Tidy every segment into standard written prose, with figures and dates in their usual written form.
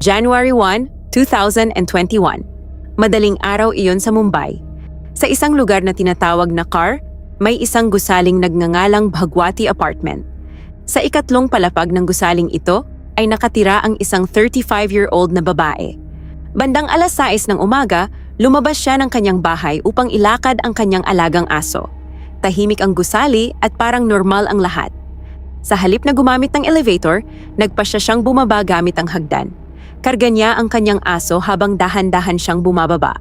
January 1, 2021. Madaling araw iyon sa Mumbai. Sa isang lugar na tinatawag na Car, may isang gusaling nagngangalang Bhagwati Apartment. Sa ikatlong palapag ng gusaling ito ay nakatira ang isang 35-year-old na babae. Bandang alas 6 ng umaga, lumabas siya ng kanyang bahay upang ilakad ang kanyang alagang aso. Tahimik ang gusali at parang normal ang lahat. Sa halip na gumamit ng elevator, nagpasya siyang bumaba gamit ang hagdan. Karga niya ang kanyang aso habang dahan-dahan siyang bumababa.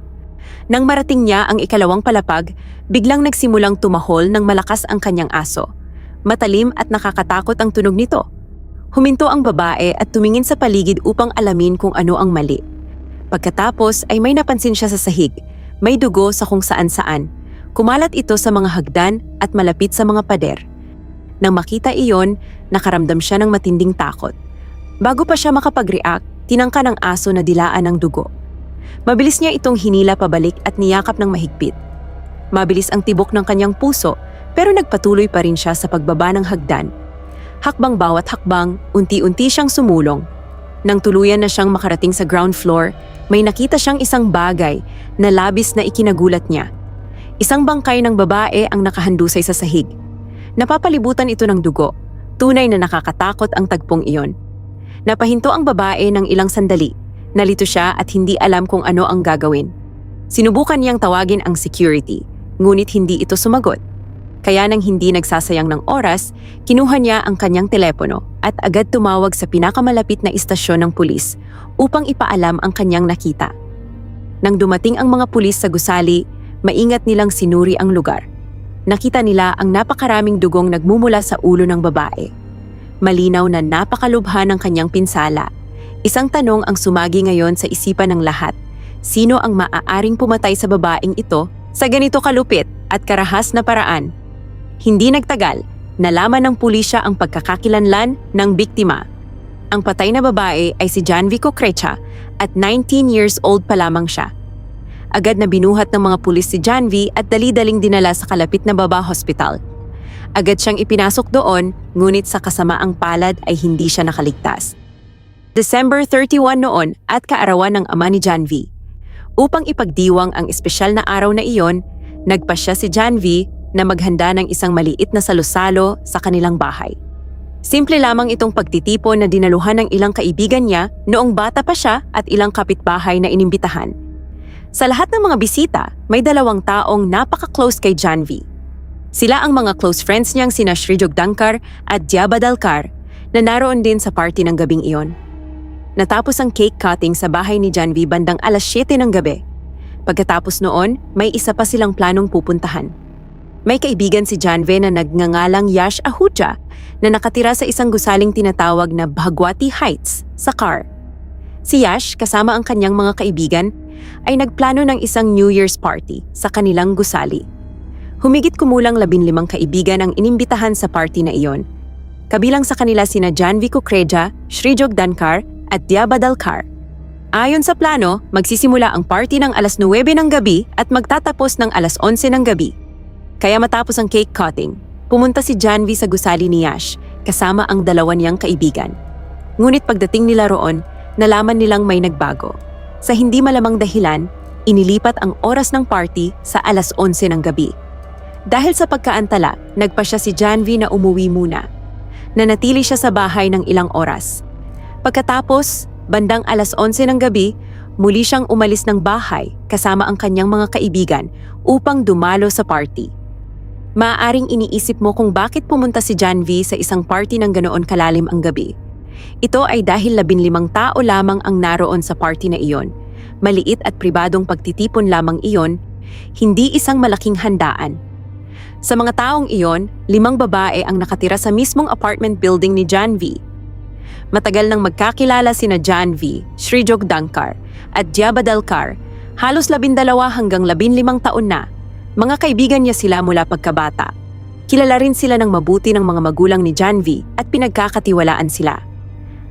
Nang marating niya ang ikalawang palapag, biglang nagsimulang tumahol ng malakas ang kanyang aso. Matalim at nakakatakot ang tunog nito. Huminto ang babae at tumingin sa paligid upang alamin kung ano ang mali. Pagkatapos ay may napansin siya sa sahig. May dugo sa kung saan-saan. Kumalat ito sa mga hagdan at malapit sa mga pader. Nang makita iyon, nakaramdam siya ng matinding takot. Bago pa siya makapag-react, tinangka ng aso na dilaan ng dugo. Mabilis niya itong hinila pabalik at niyakap ng mahigpit. Mabilis ang tibok ng kanyang puso, pero nagpatuloy pa rin siya sa pagbaba ng hagdan. Hakbang bawat hakbang, unti-unti siyang sumulong. Nang tuluyan na siyang makarating sa ground floor, may nakita siyang isang bagay na labis na ikinagulat niya. Isang bangkay ng babae ang nakahandusay sa sahig. Napapalibutan ito ng dugo. Tunay na nakakatakot ang tagpong iyon. Napahinto ang babae ng ilang sandali. Nalito siya at hindi alam kung ano ang gagawin. Sinubukan niyang tawagin ang security, ngunit hindi ito sumagot. Kaya nang hindi nagsasayang ng oras, kinuha niya ang kanyang telepono at agad tumawag sa pinakamalapit na istasyon ng pulis upang ipaalam ang kanyang nakita. Nang dumating ang mga pulis sa gusali, maingat nilang sinuri ang lugar. Nakita nila ang napakaraming dugong nagmumula sa ulo ng babae. Malinaw na napakalubha ng kanyang pinsala. Isang tanong ang sumagi ngayon sa isipan ng lahat. Sino ang maaaring pumatay sa babaeng ito sa ganito kalupit at karahas na paraan? Hindi nagtagal, nalaman ng pulisya ang pagkakakilanlan ng biktima. Ang patay na babae ay si Janvi Kokrecha at 19 years old pa lamang siya. Agad na binuhat ng mga pulis si Janvi at dali-daling dinala sa kalapit na Baba Hospital. Agad siyang ipinasok doon, ngunit sa kasamaang palad ay hindi siya nakaligtas. December 31 noon at kaarawan ng ama ni Janvi. Upang ipagdiwang ang espesyal na araw na iyon, nagpasya si Janvi na maghanda ng isang maliit na salo-salo sa kanilang bahay. Simple lamang itong pagtitipon na dinaluhan ng ilang kaibigan niya noong bata pa siya at ilang kapitbahay na inimbitahan. Sa lahat ng mga bisita, may dalawang taong napaka-close kay Janvi. Sila ang mga close friends niyang sina Srijog Dankar at Diabadalkar na naroon din sa party ng gabing iyon. Natapos ang cake cutting sa bahay ni Janvi bandang alas 7 ng gabi. Pagkatapos noon, may isa pa silang planong pupuntahan. May kaibigan si Janvi na nagngangalang Yash Ahuja na nakatira sa isang gusaling tinatawag na Bhagwati Heights sa Car. Si Yash, kasama ang kanyang mga kaibigan, ay nagplano ng isang New Year's party sa kanilang gusali. Humigit kumulang 15 kaibigan ang inimbitahan sa party na iyon. Kabilang sa kanila sina Janvi Kokrecha, Srijog Dankar at Diabadalkar. Ayon sa plano, magsisimula ang party ng alas 9 ng gabi at magtatapos ng alas 11 ng gabi. Kaya matapos ang cake cutting, pumunta si Janvi sa gusali ni Yash kasama ang dalawa niyang kaibigan. Ngunit pagdating nila roon, nalaman nilang may nagbago. Sa hindi malamang dahilan, inilipat ang oras ng party sa alas 11 ng gabi. Dahil sa pagkaantala, nagpasya si Janvi na umuwi muna. Nanatili siya sa bahay ng ilang oras. Pagkatapos, bandang alas 11 ng gabi, muli siyang umalis ng bahay kasama ang kanyang mga kaibigan upang dumalo sa party. Maaaring iniisip mo kung bakit pumunta si Janvi sa isang party ng ganoon kalalim ang gabi. Ito ay dahil 15 tao lamang ang naroon sa party na iyon. Maliit at pribadong pagtitipon lamang iyon, hindi isang malaking handaan. Sa mga taong iyon, 5 babae ang nakatira sa mismong apartment building ni Janvi. Matagal nang magkakilala sina Janvi, Srijog Dankar at Diabadalkar, halos 12 hanggang 15 taon na. Mga kaibigan niya sila mula pagkabata. Kilala rin sila ng mabuti ng mga magulang ni Janvi at pinagkakatiwalaan sila.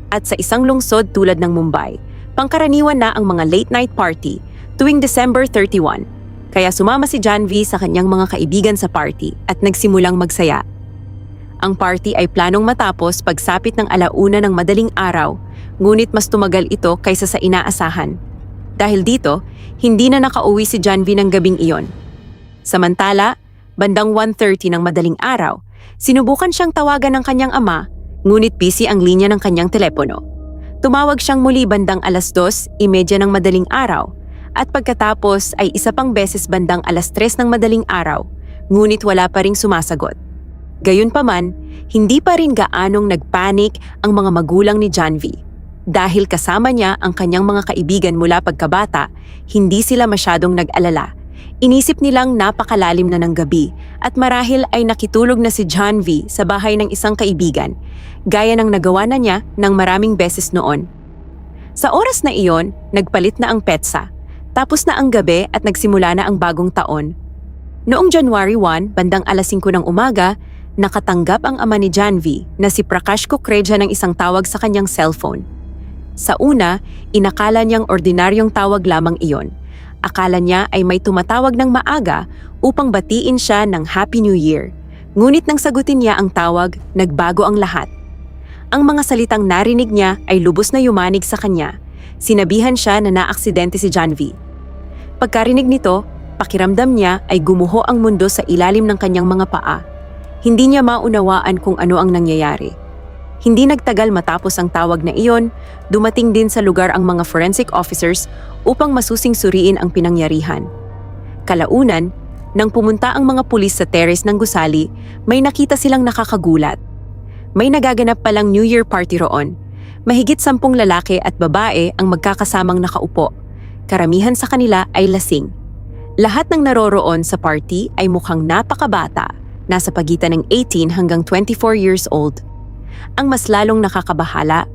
At sa isang lungsod tulad ng Mumbai, pangkaraniwan na ang mga late night party tuwing December 31. Kaya sumama si Janvi sa kanyang mga kaibigan sa party at nagsimulang magsaya. Ang party ay planong matapos pagsapit ng 1:00 ng madaling araw, ngunit mas tumagal ito kaysa sa inaasahan. Dahil dito, hindi na nakauwi si Janvi ng gabing iyon. Samantala, bandang 1:30 ng madaling araw, sinubukan siyang tawagan ng kanyang ama, ngunit busy ang linya ng kanyang telepono. Tumawag siyang muli bandang 2:30 ng madaling araw, at pagkatapos ay isa pang beses bandang 3:00 ng madaling araw, ngunit wala pa ring sumasagot. Gayunpaman, hindi pa rin gaanong nagpanik ang mga magulang ni Janvi. Dahil kasama niya ang kanyang mga kaibigan mula pagkabata, hindi sila masyadong nag-alala. Inisip nilang napakalalim na ng gabi at marahil ay nakitulog na si Janvi sa bahay ng isang kaibigan, gaya ng nagawa na niya ng maraming beses noon. Sa oras na iyon, nagpalit na ang petsa. Tapos na ang gabi at nagsimula na ang bagong taon. Noong January 1, bandang 5:00 ng umaga, nakatanggap ang ama ni Janvi na si Prakash Kukreja ng isang tawag sa kanyang cellphone. Sa una, inakala niyang ordinaryong tawag lamang iyon. Akala niya ay may tumatawag ng maaga upang batiin siya ng Happy New Year. Ngunit nang sagutin niya ang tawag, nagbago ang lahat. Ang mga salitang narinig niya ay lubos na yumanig sa kanya. Sinabihan siya na naaksidente si Janvi. Pagkarinig nito, pakiramdam niya ay gumuho ang mundo sa ilalim ng kanyang mga paa. Hindi niya maunawaan kung ano ang nangyayari. Hindi nagtagal matapos ang tawag na iyon, dumating din sa lugar ang mga forensic officers upang masusing suriin ang pinangyarihan. Kalaunan, nang pumunta ang mga pulis sa terrace ng gusali, may nakita silang nakakagulat. May nagaganap palang New Year party roon. Mahigit 10 lalaki at babae ang magkakasamang nakaupo. Karamihan sa kanila ay lasing. Lahat ng naroroon sa party ay mukhang napakabata, nasa pagitan ng 18 hanggang 24 years old. Ang mas lalong nakakabahala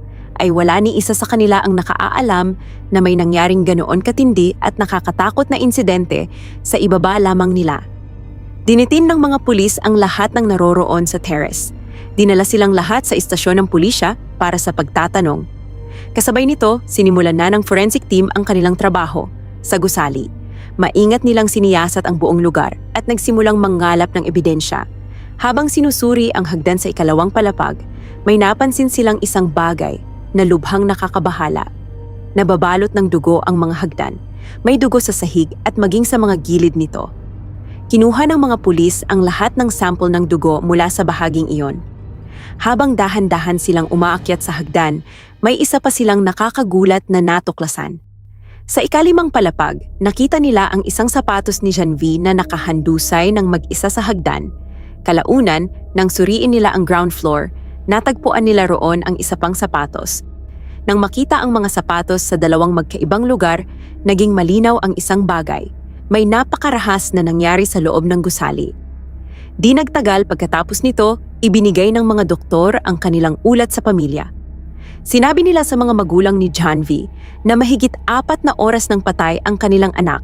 ay wala ni isa sa kanila ang nakaalam na may nangyaring ganoon katindi at nakakatakot na insidente sa ibaba lamang nila. Dinitin ng mga pulis ang lahat ng naroroon sa terrace. Dinala silang lahat sa istasyon ng pulisya para sa pagtatanong. Kasabay nito, sinimulan na ng forensic team ang kanilang trabaho sa gusali. Maingat nilang siniyasat ang buong lugar at nagsimulang mangalap ng ebidensya. Habang sinusuri ang hagdan sa ikalawang palapag, may napansin silang isang bagay na lubhang nakakabahala. Nababalot ng dugo ang mga hagdan. May dugo sa sahig at maging sa mga gilid nito. Kinuha ng mga pulis ang lahat ng sample ng dugo mula sa bahaging iyon. Habang dahan-dahan silang umaakyat sa hagdan, may isa pa silang nakakagulat na natuklasan. Sa ikalimang palapag, nakita nila ang isang sapatos ni Janvi na nakahandusay ng mag-isa sa hagdan. Kalaunan, nang suriin nila ang ground floor, natagpuan nila roon ang isa pang sapatos. Nang makita ang mga sapatos sa dalawang magkaibang lugar, naging malinaw ang isang bagay. May napakarahas na nangyari sa loob ng gusali. Di nagtagal pagkatapos nito, ibinigay ng mga doktor ang kanilang ulat sa pamilya. Sinabi nila sa mga magulang ni Janvi na mahigit 4 na oras ng patay ang kanilang anak.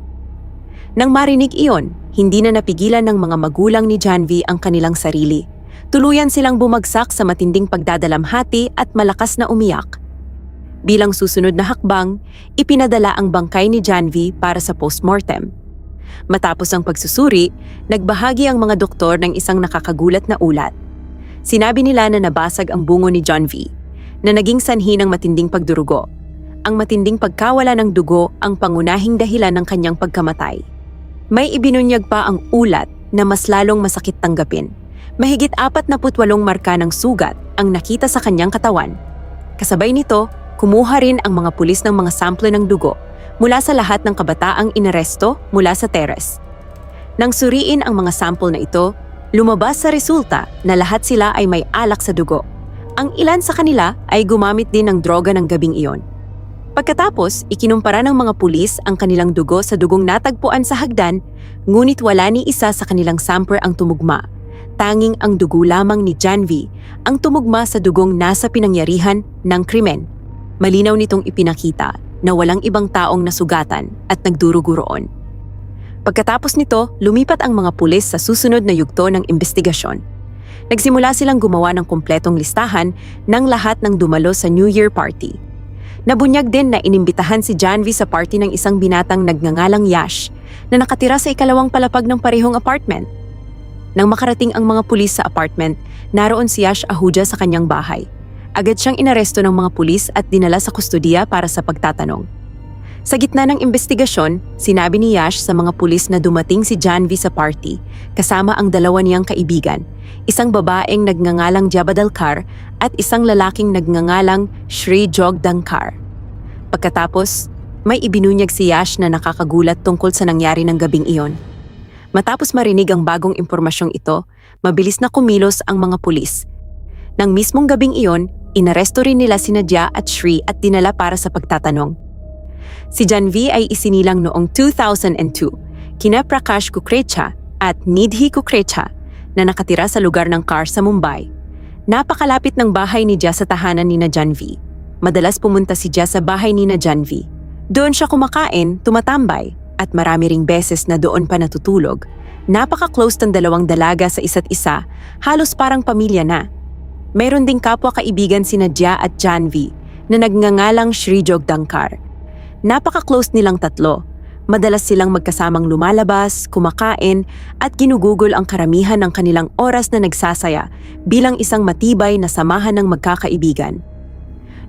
Nang marinig iyon, hindi na napigilan ng mga magulang ni Janvi ang kanilang sarili. Tuluyan silang bumagsak sa matinding pagdadalamhati at malakas na umiyak. Bilang susunod na hakbang, ipinadala ang bangkay ni Janvi para sa postmortem. Matapos ang pagsusuri, nagbahagi ang mga doktor ng isang nakakagulat na ulat. Sinabi nila na nabasag ang bungo ni Janvi, na naging sanhi ng matinding pagdurugo. Ang matinding pagkawala ng dugo ang pangunahing dahilan ng kanyang pagkamatay. May ibinunyag pa ang ulat na mas lalong masakit tanggapin. Mahigit 48 marka ng sugat ang nakita sa kanyang katawan. Kasabay nito, kumuha rin ang mga pulis ng mga sample ng dugo mula sa lahat ng kabataang inaresto mula sa terrace. Nang suriin ang mga sample na ito, lumabas sa resulta na lahat sila ay may alak sa dugo. Ang ilan sa kanila ay gumamit din ng droga ng gabing iyon. Pagkatapos, ikinumpara ng mga pulis ang kanilang dugo sa dugong natagpuan sa hagdan, ngunit wala ni isa sa kanilang sample ang tumugma. Tanging ang dugo lamang ni Janvi ang tumugma sa dugong nasa pinangyarihan ng krimen. Malinaw nitong ipinakita na walang ibang taong nasugatan at nagdurugo roon. Pagkatapos nito, lumipat ang mga pulis sa susunod na yugto ng investigasyon. Nagsimula silang gumawa ng kumpletong listahan ng lahat ng dumalo sa New Year party. Nabunyag din na inimbitahan si Janvi sa party ng isang binatang nagngangalang Yash na nakatira sa ikalawang palapag ng parehong apartment. Nang makarating ang mga pulis sa apartment, naroon si Yash Ahuja sa kanyang bahay. Agad siyang inaresto ng mga pulis at dinala sa kustodiya para sa pagtatanong. Sa gitna ng investigasyon, sinabi ni Yash sa mga pulis na dumating si Janvi sa party kasama ang dalawa niyang kaibigan, isang babaeng nagngangalang Jabadalkar at isang lalaking nagngangalang Shri Jogdankar. Pagkatapos, may ibinunyag si Yash na nakakagulat tungkol sa nangyari ng gabing iyon. Matapos marinig ang bagong impormasyong ito, mabilis na kumilos ang mga pulis. Nang mismong gabing iyon, inaresto rin nila si Nadia at Shri at dinala para sa pagtatanong. Si Janvi ay isinilang noong 2002 kina Prakash Kukrecha at Nidhi Kukrecha na nakatira sa lugar ng Kar sa Mumbai. Napakalapit ng bahay ni Jia sa tahanan ni na Janvi. Madalas pumunta si Jia sa bahay ni na Janvi. Doon siya kumakain, tumatambay, at marami ring beses na doon pa natutulog. Napaka-close ng dalawang dalaga sa isa't isa, halos parang pamilya na. Mayroon ding kapwa kaibigan si Nadia at Janvi na nagngangalang Shri Jogdankar. Napaka-close nilang tatlo. Madalas silang magkasamang lumalabas, kumakain, at ginugugol ang karamihan ng kanilang oras na nagsasaya bilang isang matibay na samahan ng magkakaibigan.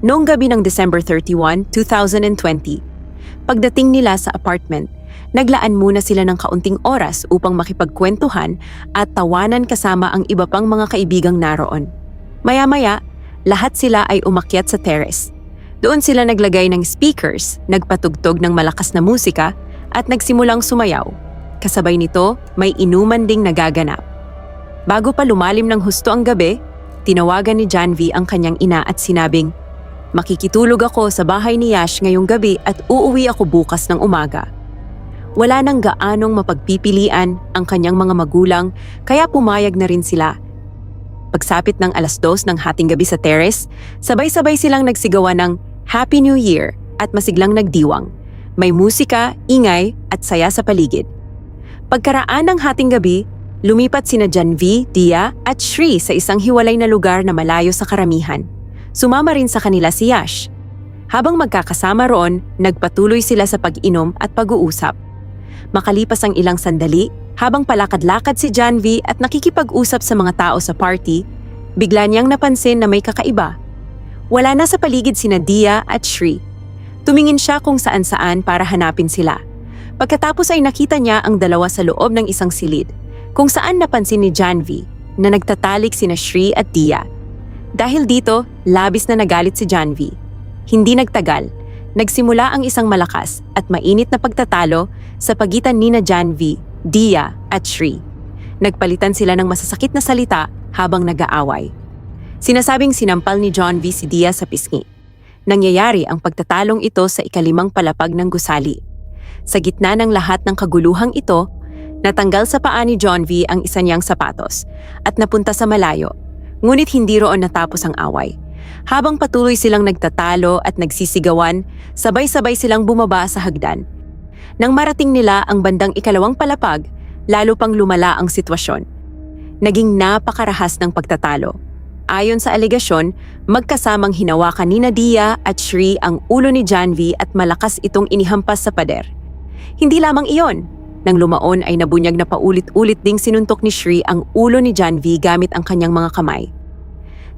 Noong gabi ng December 31, 2020, pagdating nila sa apartment, naglaan muna sila ng kaunting oras upang makipagkwentuhan at tawanan kasama ang iba pang mga kaibigang naroon. Maya-maya, lahat sila ay umakyat sa terrace. Doon sila naglagay ng speakers, nagpatugtog ng malakas na musika at nagsimulang sumayaw. Kasabay nito, may inuman ding nagaganap. Bago pa lumalim ng husto ang gabi, tinawagan ni Janvi ang kanyang ina at sinabing, "Makikitulog ako sa bahay ni Yash ngayong gabi at uuwi ako bukas ng umaga." Wala nang gaanong mapagpipilian ang kanyang mga magulang kaya pumayag na rin sila. Pagsapit ng 2:00 ng hating gabi sa terrace, sabay-sabay silang nagsigawan ng Happy New Year at masiglang nagdiwang. May musika, ingay at saya sa paligid. Pagkaraan ng hating gabi, lumipat sina Janvi, Dia at Shri sa isang hiwalay na lugar na malayo sa karamihan. Sumama rin sa kanila si Yash. Habang magkakasama roon, nagpatuloy sila sa pag-inom at pag-uusap. Makalipas ang ilang sandali, habang palakad-lakad si Janvi at nakikipag-usap sa mga tao sa party, bigla niyang napansin na may kakaiba. Wala na sa paligid sina Dia at Shri. Tumingin siya kung saan-saan para hanapin sila. Pagkatapos ay nakita niya ang dalawa sa loob ng isang silid, kung saan napansin ni Janvi na nagtatalik sina Shri at Dia. Dahil dito, labis na nagalit si Janvi. Hindi nagtagal, nagsimula ang isang malakas at mainit na pagtatalo sa pagitan ni na Janvi, Dia at Shri. Nagpalitan sila ng masasakit na salita habang nag-aaway. Sinasabing sinampal ni Janvi si Dia sa pisngi. Nangyayari ang pagtatalong ito sa ikalimang palapag ng gusali. Sa gitna ng lahat ng kaguluhang ito, natanggal sa paa ni Janvi ang isa niyang sapatos at napunta sa malayo. Ngunit hindi roon natapos ang away. Habang patuloy silang nagtatalo at nagsisigawan, sabay-sabay silang bumaba sa hagdan. Nang marating nila ang bandang ikalawang palapag, lalo pang lumala ang sitwasyon. Naging napakarahas ng pagtatalo. Ayon sa alegasyon, magkasamang hinawakan ni Nadia at Shri ang ulo ni Janvi at malakas itong inihampas sa pader. Hindi lamang iyon. Nang lumaon ay nabunyag na paulit-ulit ding sinuntok ni Shri ang ulo ni Janvi gamit ang kanyang mga kamay.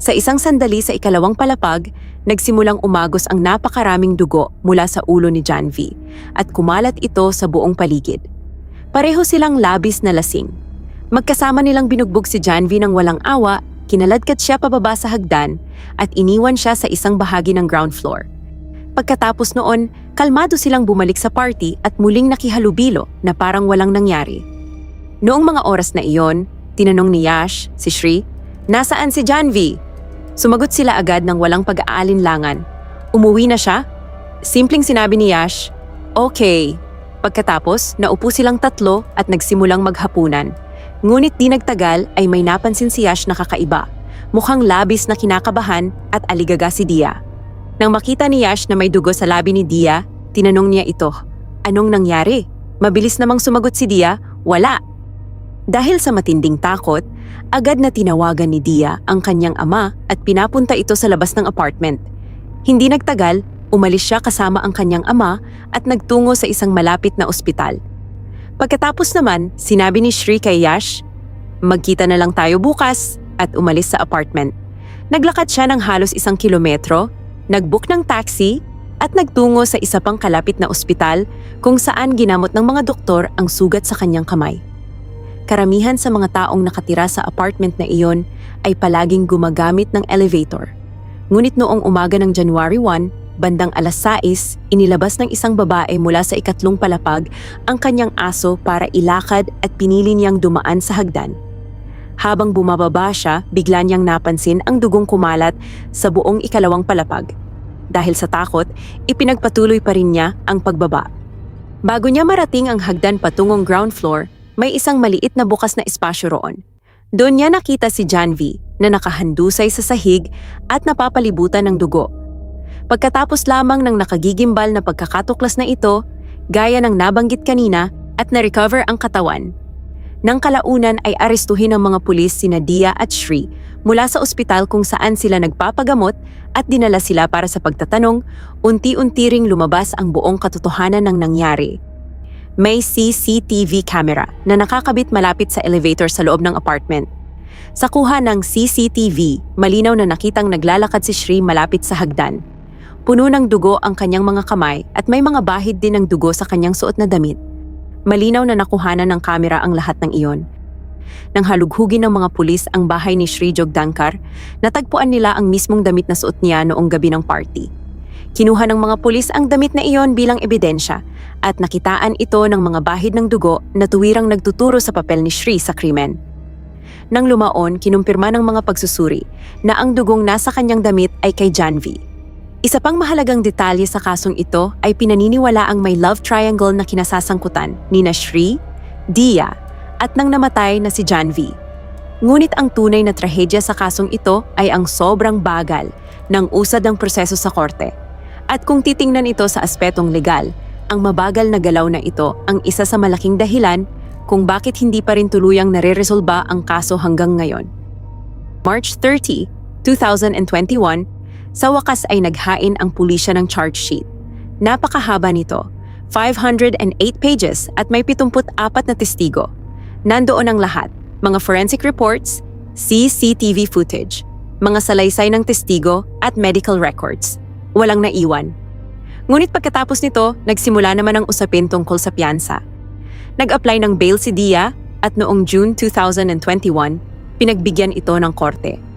Sa isang sandali sa ikalawang palapag, nagsimulang umagos ang napakaraming dugo mula sa ulo ni Janvi at kumalat ito sa buong paligid. Pareho silang labis na lasing. Magkasama nilang binugbog si Janvi ng walang awa, kinaladkad siya pababa sa hagdan at iniwan siya sa isang bahagi ng ground floor. Pagkatapos noon, kalmado silang bumalik sa party at muling nakihalubilo na parang walang nangyari. Noong mga oras na iyon, tinanong ni Yash, si Shri, "Nasaan si Janvi?" Sumagot sila agad ng walang pag-aalinlangan. Umuwi na siya? Simpleng sinabi ni Yash, "Okay." Pagkatapos, naupo silang tatlo at nagsimulang maghapunan. Ngunit di nagtagal ay may napansin si Yash na kakaiba. Mukhang labis na kinakabahan at aligaga si Dia. Nang makita ni Yash na may dugo sa labi ni Dia, tinanong niya ito, "Anong nangyari?" Mabilis namang sumagot si Dia, "Wala." Dahil sa matinding takot, agad na tinawagan ni Dia ang kanyang ama at pinapunta ito sa labas ng apartment. Hindi nagtagal, umalis siya kasama ang kanyang ama at nagtungo sa isang malapit na ospital. Pagkatapos naman, sinabi ni Shri kay Yash, "Magkita na lang tayo bukas," at umalis sa apartment. Naglakad siya ng halos 1 kilometro, nag-book ng taxi, at nagtungo sa isa pang kalapit na ospital kung saan ginamot ng mga doktor ang sugat sa kanyang kamay. Karamihan sa mga taong nakatira sa apartment na iyon ay palaging gumagamit ng elevator. Ngunit noong umaga ng January 1, bandang alas 6, inilabas ng isang babae mula sa ikatlong palapag ang kanyang aso para ilakad at pinili niyang dumaan sa hagdan. Habang bumababa siya, bigla niyang napansin ang dugong kumalat sa buong ikalawang palapag. Dahil sa takot, ipinagpatuloy pa rin niya ang pagbaba. Bago niya marating ang hagdan patungong ground floor, may isang maliit na bukas na espasyo roon. Doon niya nakita si Janvi na nakahandusay sa sahig at napapalibutan ng dugo. Pagkatapos lamang ng nakagigimbal na pagkakatuklas na ito, gaya ng nabanggit kanina, at na-recover ang katawan. Nang kalaunan ay arestuhin ng mga pulis sina Dia at Shri mula sa ospital kung saan sila nagpapagamot at dinala sila para sa pagtatanong, unti-unti ring lumabas ang buong katotohanan ng nangyari. May CCTV camera na nakakabit malapit sa elevator sa loob ng apartment. Sa kuha ng CCTV, malinaw na nakitang naglalakad si Shri malapit sa hagdan. Puno ng dugo ang kanyang mga kamay at may mga bahid din ng dugo sa kanyang suot na damit. Malinaw na nakuhanan ng kamera ang lahat ng iyon. Nang halughugin ng mga pulis ang bahay ni Shri Jogdankar, natagpuan nila ang mismong damit na suot niya noong gabi ng party. Kinuha ng mga pulis ang damit na iyon bilang ebidensya at nakitaan ito ng mga bahid ng dugo na tuwirang nagtuturo sa papel ni Shri sa krimen. Nang lumaon, kinumpirma ng mga pagsusuri na ang dugong nasa kanyang damit ay kay Janvi. Isa pang mahalagang detalye sa kasong ito ay pinaniniwala ang may love triangle na kinasasangkutan nina Shri, Dia, at nang namatay na si Janvi. Ngunit ang tunay na trahedya sa kasong ito ay ang sobrang bagal ng usad ng proseso sa korte. At kung titingnan ito sa aspetong legal, ang mabagal na galaw na ito ang isa sa malaking dahilan kung bakit hindi pa rin tuluyang nare-resolba ang kaso hanggang ngayon. March 30, 2021, sa wakas ay naghain ang pulisya ng charge sheet. Napakahaba nito, 508 pages at may 74 na testigo. Nandoon ang lahat, mga forensic reports, CCTV footage, mga salaysay ng testigo at medical records. Walang naiwan. Ngunit pagkatapos nito, nagsimula naman ang usapin tungkol sa piyansa. Nag-apply ng bail si Dia at noong June 2021, pinagbigyan ito ng korte.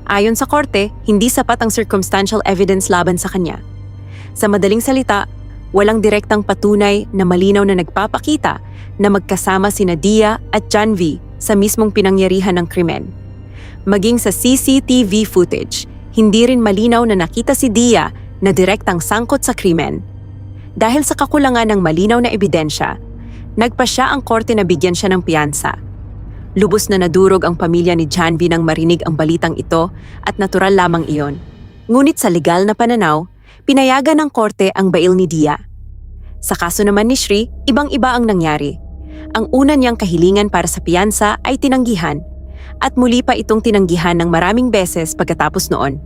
Ayon sa korte, hindi sapat ang circumstantial evidence laban sa kanya. Sa madaling salita, walang direktang patunay na malinaw na nagpapakita na magkasama sina Dia at Janvi sa mismong pinangyarihan ng krimen. Maging sa CCTV footage, hindi rin malinaw na nakita si Dia na direktang sangkot sa krimen. Dahil sa kakulangan ng malinaw na ebidensya, nagpasya ang korte na bigyan siya ng piyansa. Lubos na nadurog ang pamilya ni Janvi nang marinig ang balitang ito at natural lamang iyon. Ngunit sa legal na pananaw, pinayagan ng korte ang bail ni Dia. Sa kaso naman ni Shri, ibang-iba ang nangyari. Ang una niyang kahilingan para sa piyansa ay tinanggihan at muli pa itong tinanggihan ng maraming beses pagkatapos noon.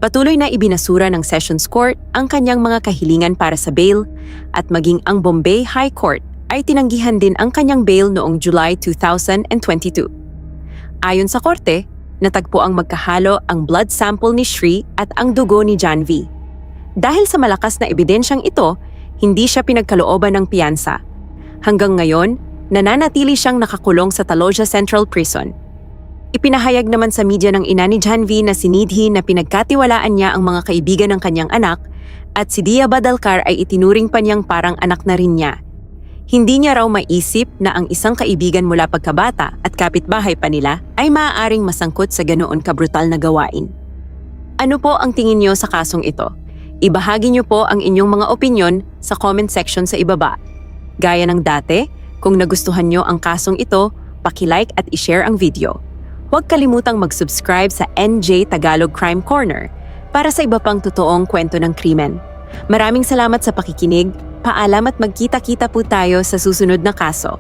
Patuloy na ibinasura ng Sessions Court ang kanyang mga kahilingan para sa bail at maging ang Bombay High Court ay tinanggihan din ang kanyang bail noong July 2022. Ayon sa korte, natagpo ang magkahalo ang blood sample ni Shri at ang dugo ni Janvi. Dahil sa malakas na ebidensyang ito, hindi siya pinagkalooban ng piyansa. Hanggang ngayon, nananatili siyang nakakulong sa Taloja Central Prison. Ipinahayag naman sa media ng ina ni Janvi na si Nidhi na pinagkatiwalaan niya ang mga kaibigan ng kanyang anak at si Dia Badalkar ay itinuring pa niyang parang anak na rin niya. Hindi niya raw maisip na ang isang kaibigan mula pagkabata at kapitbahay pa nila ay maaaring masangkot sa ganoon kabrutal na gawain. Ano po ang tingin niyo sa kasong ito? Ibahagi niyo po ang inyong mga opinyon sa comment section sa ibaba. Gaya ng dati, kung nagustuhan niyo ang kasong ito, paki-like at i-share ang video. Huwag kalimutang mag-subscribe sa NJ Tagalog Crime Corner para sa iba pang totoong kwento ng krimen. Maraming salamat sa pakikinig, paalam at magkita-kita po tayo sa susunod na kaso.